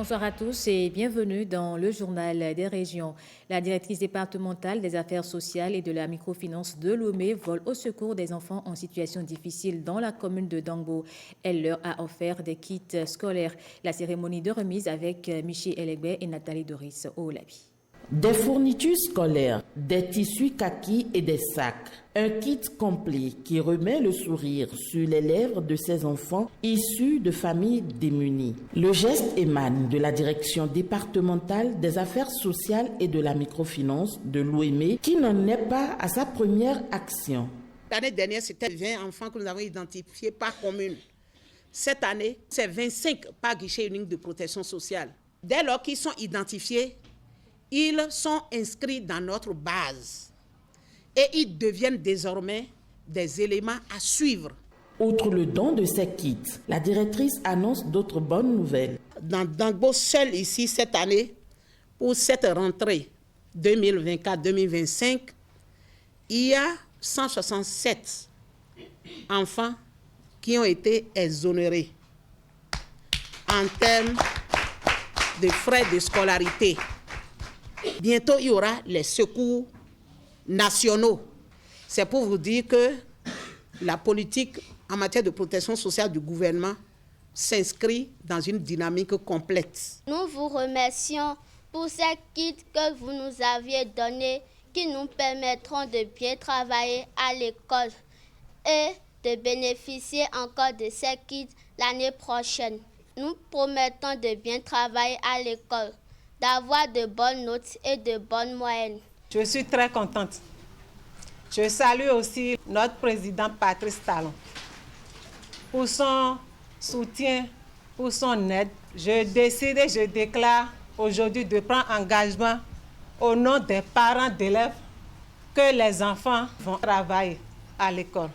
Bonsoir à tous et bienvenue dans le journal des régions. La directrice départementale des affaires sociales et de la microfinance de Lomé vole au secours des enfants en situation difficile dans la commune de Dangbo. Elle leur a offert des kits scolaires. La cérémonie de remise avec Michi Elegbe et Nathalie Doris Oulabi. Des fournitures scolaires, des tissus kaki et des sacs. Un kit complet qui remet le sourire sur les lèvres de ces enfants issus de familles démunies. Le geste émane de la direction départementale des affaires sociales et de la microfinance de l'OME qui n'en est pas à sa première action. L'année dernière, c'était 20 enfants que nous avons identifiés par commune. Cette année, c'est 25 par guichet unique de protection sociale. Dès lors qu'ils sont identifiés, ils sont inscrits dans notre base et ils deviennent désormais des éléments à suivre. Outre le don de ces kits, la directrice annonce d'autres bonnes nouvelles. Dans Dangbo, seul ici, cette année, pour cette rentrée 2024-2025, il y a 167 enfants qui ont été exonérés en termes de frais de scolarité. Bientôt, il y aura les secours nationaux. C'est pour vous dire que la politique en matière de protection sociale du gouvernement s'inscrit dans une dynamique complète. Nous vous remercions pour ces kits que vous nous aviez donnés qui nous permettront de bien travailler à l'école et de bénéficier encore de ces kits l'année prochaine. Nous promettons de bien travailler à l'école, d'avoir de bonnes notes et de bonnes moyennes. Je suis très contente. Je salue aussi notre président Patrice Talon pour son soutien, pour son aide. Je décide et je déclare aujourd'hui de prendre engagement au nom des parents d'élèves que les enfants vont travailler à l'école.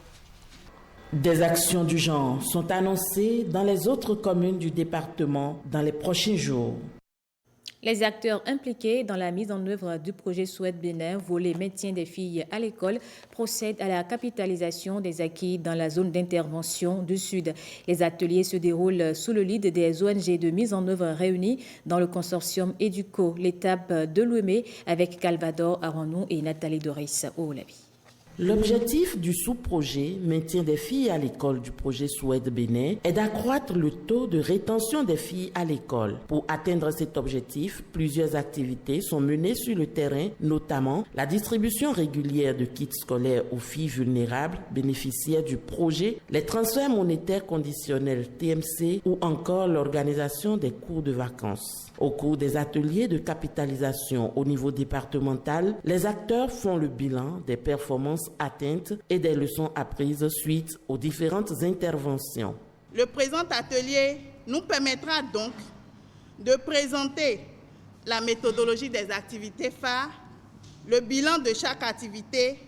Des actions du genre sont annoncées dans les autres communes du département dans les prochains jours. Les acteurs impliqués dans la mise en œuvre du projet Souhaite Bénin, volet maintien des filles à l'école, procèdent à la capitalisation des acquis dans la zone d'intervention du Sud. Les ateliers se déroulent sous le lead des ONG de mise en œuvre réunies dans le consortium Educo, l'étape de l'OME avec Calvador Aranou et Nathalie Doris Oulabi. L'objectif du sous-projet maintien des filles à l'école du projet Souhaite Bénin est d'accroître le taux de rétention des filles à l'école. Pour atteindre cet objectif, plusieurs activités sont menées sur le terrain, notamment la distribution régulière de kits scolaires aux filles vulnérables bénéficiaires du projet, les transferts monétaires conditionnels TMC ou encore l'organisation des cours de vacances. Au cours des ateliers de capitalisation au niveau départemental, les acteurs font le bilan des performances atteintes et des leçons apprises suite aux différentes interventions. Le présent atelier nous permettra donc de présenter la méthodologie des activités phares, le bilan de chaque activité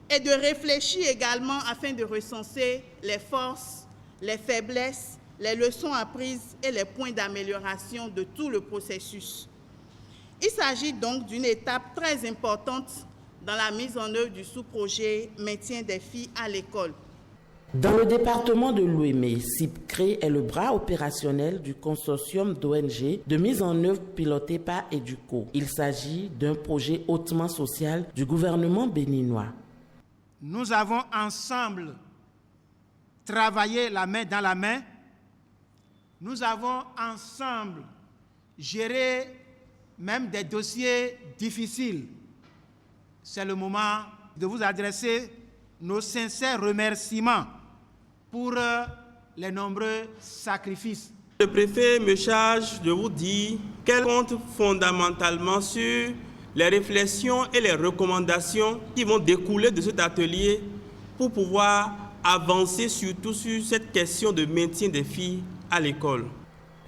et de réfléchir également afin de recenser les forces, les faiblesses, les leçons apprises et les points d'amélioration de tout le processus. Il s'agit donc d'une étape très importante dans la mise en œuvre du sous-projet maintien des filles à l'école. Dans le département de l'OME, CIPCRE est le bras opérationnel du consortium d'ONG de mise en œuvre piloté par Educo. Il s'agit d'un projet hautement social du gouvernement béninois. Nous avons ensemble travaillé la main dans la main. Nous avons ensemble géré même des dossiers difficiles. C'est le moment de vous adresser nos sincères remerciements pour les nombreux sacrifices. Le préfet me charge de vous dire qu'elle compte fondamentalement sur les réflexions et les recommandations qui vont découler de cet atelier pour pouvoir avancer surtout sur cette question de maintien des filles à l'école.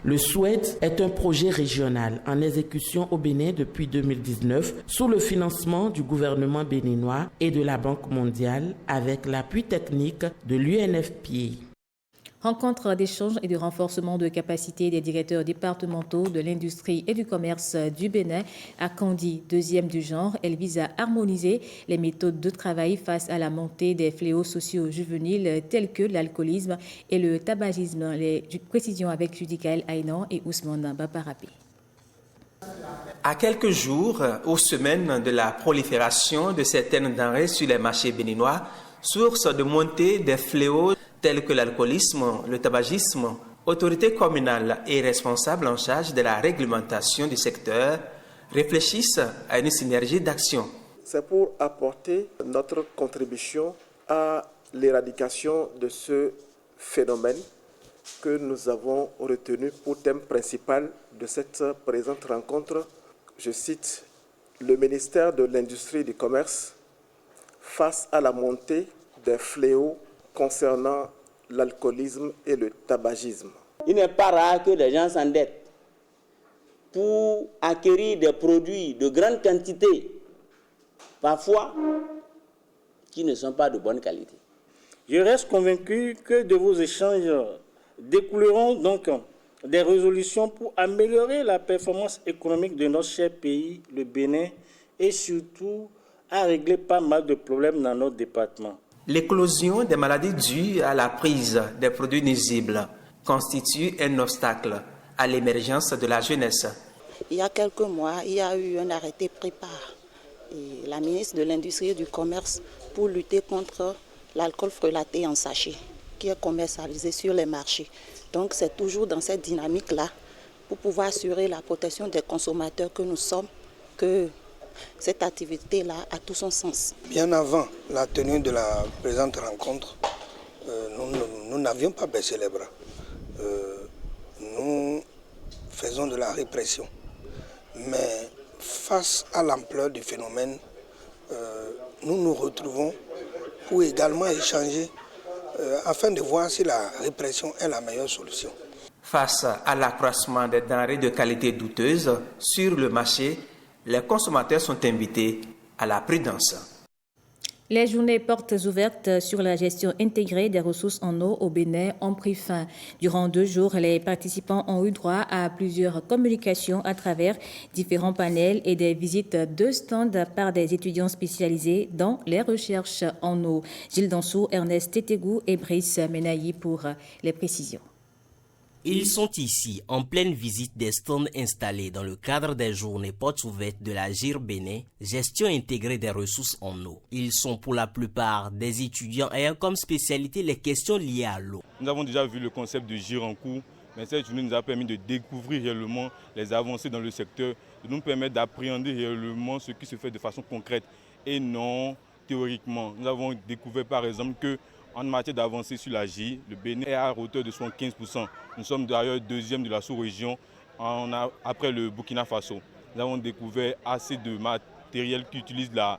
Le Souhaite est un projet régional en exécution au Bénin depuis 2019 sous le financement du gouvernement béninois et de la Banque mondiale avec l'appui technique de l'UNFPA. Rencontre d'échange et de renforcement de capacité des directeurs départementaux de l'industrie et du commerce du Bénin à Kandji, deuxième du genre. Elle vise à harmoniser les méthodes de travail face à la montée des fléaux sociaux juvéniles tels que l'alcoolisme et le tabagisme. Les précisions avec Judicaël Aynan et Ousmane Baparapi. À quelques jours ou semaines de la prolifération de certaines denrées sur les marchés béninois, source de montée des fléaux tels que l'alcoolisme, le tabagisme, autorités communales et responsables en charge de la réglementation du secteur réfléchissent à une synergie d'action. C'est pour apporter notre contribution à l'éradication de ce phénomène que nous avons retenu pour thème principal de cette présente rencontre. Je cite le ministère de l'Industrie et du Commerce face à la montée des fléaux concernant l'alcoolisme et le tabagisme. Il n'est pas rare que les gens s'endettent pour acquérir des produits de grande quantité, parfois qui ne sont pas de bonne qualité. Je reste convaincu que de vos échanges découleront donc des résolutions pour améliorer la performance économique de notre cher pays, le Bénin, et surtout à régler pas mal de problèmes dans notre département. L'éclosion des maladies dues à la prise des produits nuisibles constitue un obstacle à l'émergence de la jeunesse. Il y a quelques mois, il y a eu un arrêté pris par la ministre de l'Industrie et du Commerce pour lutter contre l'alcool frelaté en sachet qui est commercialisé sur les marchés. Donc c'est toujours dans cette dynamique-là pour pouvoir assurer la protection des consommateurs que nous sommes que cette activité-là a tout son sens. Bien avant la tenue de la présente rencontre, nous n'avions pas baissé les bras. Nous faisons de la répression. Mais face à l'ampleur du phénomène, nous nous retrouvons pour également échanger afin de voir si la répression est la meilleure solution. Face à l'accroissement des denrées de qualité douteuse sur le marché, les consommateurs sont invités à la prudence. Les journées portes ouvertes sur la gestion intégrée des ressources en eau au Bénin ont pris fin. Durant 2 jours, les participants ont eu droit à plusieurs communications à travers différents panels et des visites de stands par des étudiants spécialisés dans les recherches en eau. Gilles Dansou, Ernest Tétégou et Brice Menayi pour les précisions. Ils sont ici en pleine visite des stands installés dans le cadre des journées portes ouvertes de la GIR Bénin, gestion intégrée des ressources en eau. Ils sont pour la plupart des étudiants ayant comme spécialité les questions liées à l'eau. Nous avons déjà vu le concept de GIR en cours, mais cette journée nous a permis de découvrir réellement les avancées dans le secteur, de nous permettre d'appréhender réellement ce qui se fait de façon concrète et non théoriquement. Nous avons découvert par exemple que en matière d'avancée sur la GIR, le Bénin est à hauteur de 75%. Nous sommes d'ailleurs deuxième de la sous-région après le Burkina Faso. Nous avons découvert assez de matériel qui utilise la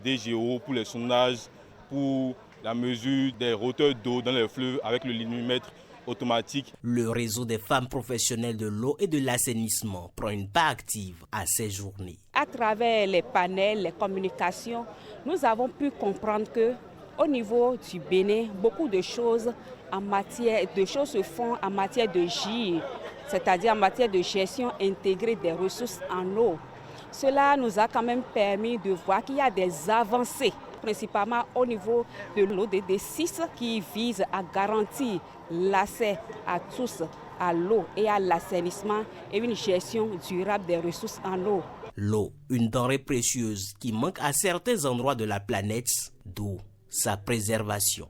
DGO pour les sondages, pour la mesure des hauteurs d'eau dans les fleuves avec le linéomètre automatique. Le réseau des femmes professionnelles de l'eau et de l'assainissement prend une part active à ces journées. À travers les panels, les communications, nous avons pu comprendre que au niveau du Bénin, beaucoup de choses se font en matière de GIR, c'est-à-dire en matière de gestion intégrée des ressources en eau. Cela nous a quand même permis de voir qu'il y a des avancées, principalement au niveau de l'ODD 6 qui vise à garantir l'accès à tous à l'eau et à l'assainissement et une gestion durable des ressources en eau. L'eau, une denrée précieuse qui manque à certains endroits de la planète, d'où sa préservation.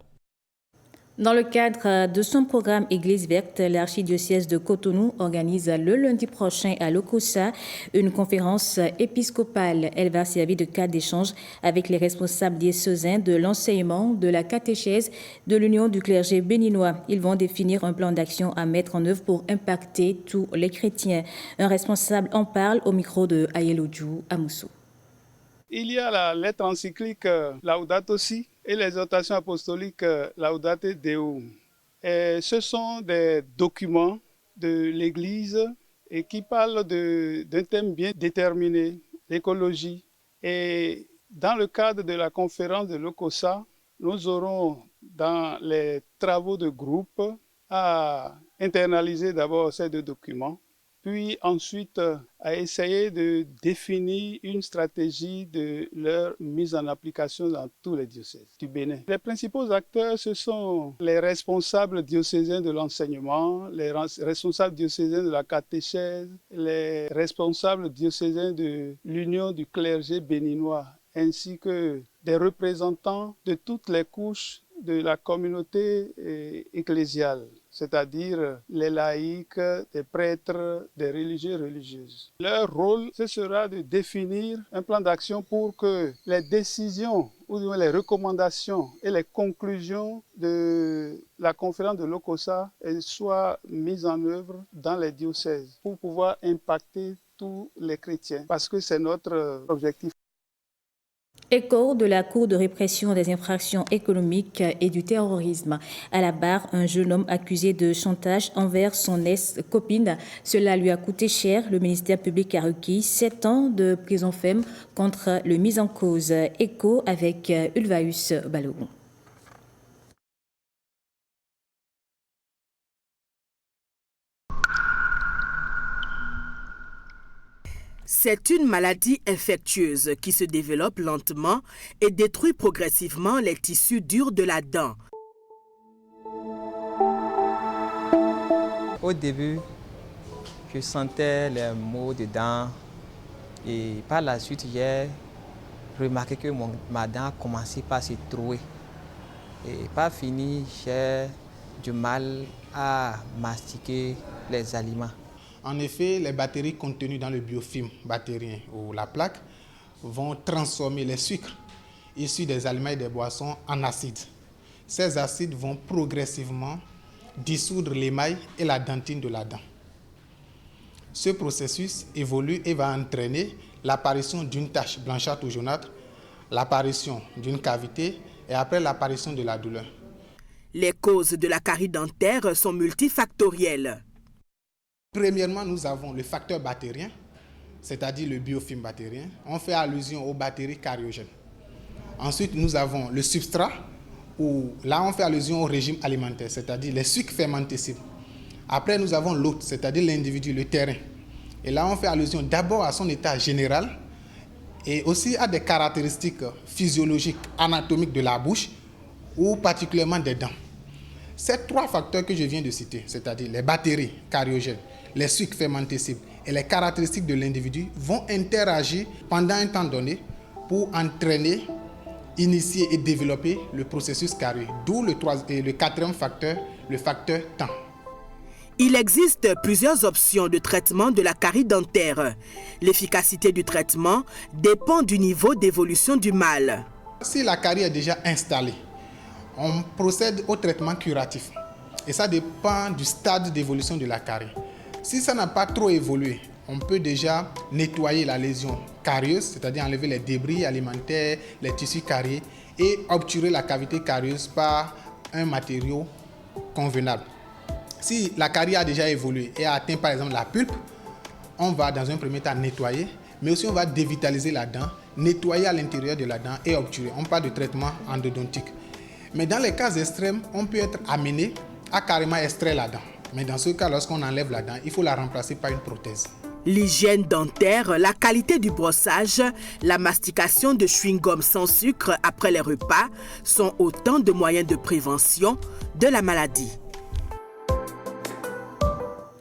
Dans le cadre de son programme Église verte, l'archidiocèse de Cotonou organise le lundi prochain à Lokossa une conférence épiscopale. Elle va servir de cadre d'échange avec les responsables diocésains de l'enseignement, de la catéchèse, de l'Union du clergé béninois. Ils vont définir un plan d'action à mettre en œuvre pour impacter tous les chrétiens. Un responsable en parle au micro de Ayelodjou Amoussou. Il y a la lettre encyclique Laudato Si et l'exhortation apostolique Laudate Deum. Et ce sont des documents de l'Église et qui parlent d'un thème bien déterminé, l'écologie. Et dans le cadre de la conférence de Lokossa, nous aurons dans les travaux de groupe à internaliser d'abord ces 2 documents, puis ensuite à essayer de définir une stratégie de leur mise en application dans tous les diocèses du Bénin. Les principaux acteurs, ce sont les responsables diocésains de l'enseignement, les responsables diocésains de la catéchèse, les responsables diocésains de l'Union du clergé béninois, ainsi que des représentants de toutes les couches de la communauté ecclésiale, c'est-à-dire les laïcs, des prêtres, des religieux et religieuses. Leur rôle, ce sera de définir un plan d'action pour que les décisions ou les recommandations et les conclusions de la conférence de l'OCOSA soient mises en œuvre dans les diocèses pour pouvoir impacter tous les chrétiens, parce que c'est notre objectif. Écho de la Cour de répression des infractions économiques et du terrorisme. À la barre, un jeune homme accusé de chantage envers son ex-copine. Cela lui a coûté cher. Le ministère public a requis 7 ans de prison ferme contre le mis en cause. Écho avec Ulvaeus Balogun. C'est une maladie infectieuse qui se développe lentement et détruit progressivement les tissus durs de la dent. Au début, je sentais les maux de dents et par la suite, j'ai remarqué que ma dent a commencé par se trouer. Et par fini, j'ai du mal à mastiquer les aliments. En effet, les bactéries contenues dans le biofilm bactérien ou la plaque vont transformer les sucres issus des aliments et des boissons en acides. Ces acides vont progressivement dissoudre l'émail et la dentine de la dent. Ce processus évolue et va entraîner l'apparition d'une tache blanchâtre ou jaunâtre, l'apparition d'une cavité et après l'apparition de la douleur. Les causes de la carie dentaire sont multifactorielles. Premièrement, nous avons le facteur bactérien, c'est-à-dire le biofilm bactérien. On fait allusion aux bactéries cariogènes. Ensuite, nous avons le substrat, où là, on fait allusion au régime alimentaire, c'est-à-dire les sucres fermentescibles. Après, nous avons l'hôte, c'est-à-dire l'individu, le terrain. Et là, on fait allusion d'abord à son état général et aussi à des caractéristiques physiologiques, anatomiques de la bouche ou particulièrement des dents. Ces 3 facteurs que je viens de citer, c'est-à-dire les bactéries cariogènes, les sucres fermentescibles et les caractéristiques de l'individu vont interagir pendant un temps donné pour entraîner, initier et développer le processus carieux, d'où le 4e facteur, le facteur temps. Il existe plusieurs options de traitement de la carie dentaire. L'efficacité du traitement dépend du niveau d'évolution du mal. Si la carie est déjà installée, on procède au traitement curatif. Et ça dépend du stade d'évolution de la carie. Si ça n'a pas trop évolué, on peut déjà nettoyer la lésion carieuse, c'est-à-dire enlever les débris alimentaires, les tissus cariés et obturer la cavité carieuse par un matériau convenable. Si la carie a déjà évolué et a atteint par exemple la pulpe, on va dans un premier temps nettoyer, mais aussi on va dévitaliser la dent, nettoyer à l'intérieur de la dent et obturer. On parle de traitement endodontique. Mais dans les cas extrêmes, on peut être amené à carrément extraire la dent. Mais dans ce cas, lorsqu'on enlève la dent, il faut la remplacer par une prothèse. L'hygiène dentaire, la qualité du brossage, la mastication de chewing-gum sans sucre après les repas sont autant de moyens de prévention de la maladie.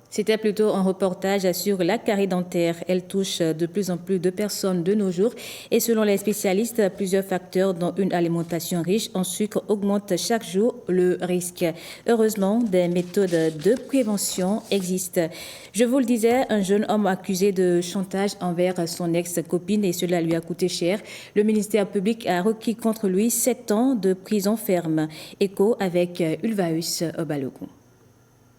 C'était plutôt un reportage sur la carie dentaire. Elle touche de plus en plus de personnes de nos jours. Et selon les spécialistes, plusieurs facteurs dont une alimentation riche en sucre augmentent chaque jour le risque. Heureusement, des méthodes de prévention existent. Je vous le disais, un jeune homme accusé de chantage envers son ex-copine et cela lui a coûté cher. Le ministère public a requis contre lui 7 ans de prison ferme. Écho avec Ulvaeus Balogun.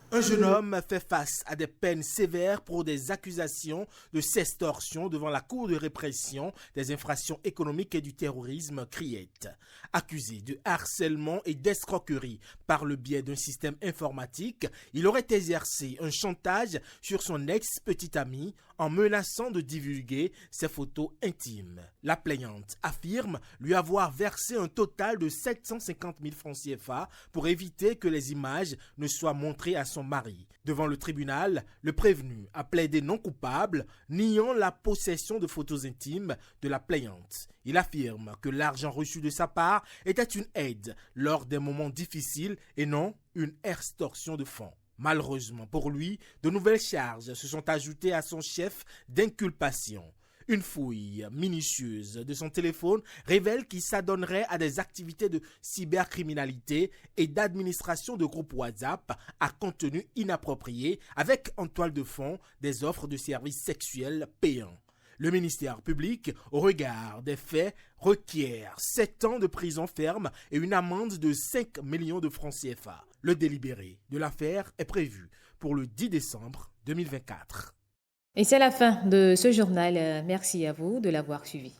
Un jeune homme fait face à des peines sévères pour des accusations de sextorsion devant la Cour de répression des infractions économiques et du terrorisme CRIET. Accusé de harcèlement et d'escroquerie par le biais d'un système informatique, il aurait exercé un chantage sur son ex-petite amie en menaçant de divulguer ses photos intimes. La plaignante affirme lui avoir versé un total de 750 000 francs CFA pour éviter que les images ne soient montrées à son mari. Devant le tribunal, le prévenu a plaidé non coupable, niant la possession de photos intimes de la plaignante. Il affirme que l'argent reçu de sa part était une aide lors des moments difficiles et non une extorsion de fonds. Malheureusement pour lui, de nouvelles charges se sont ajoutées à son chef d'inculpation. Une fouille minutieuse de son téléphone révèle qu'il s'adonnerait à des activités de cybercriminalité et d'administration de groupes WhatsApp à contenu inapproprié avec en toile de fond des offres de services sexuels payants. Le ministère public, au regard des faits, requiert 7 ans de prison ferme et une amende de 5 millions de francs CFA. Le délibéré de l'affaire est prévu pour le 10 décembre 2024. Et c'est la fin de ce journal. Merci à vous de l'avoir suivi.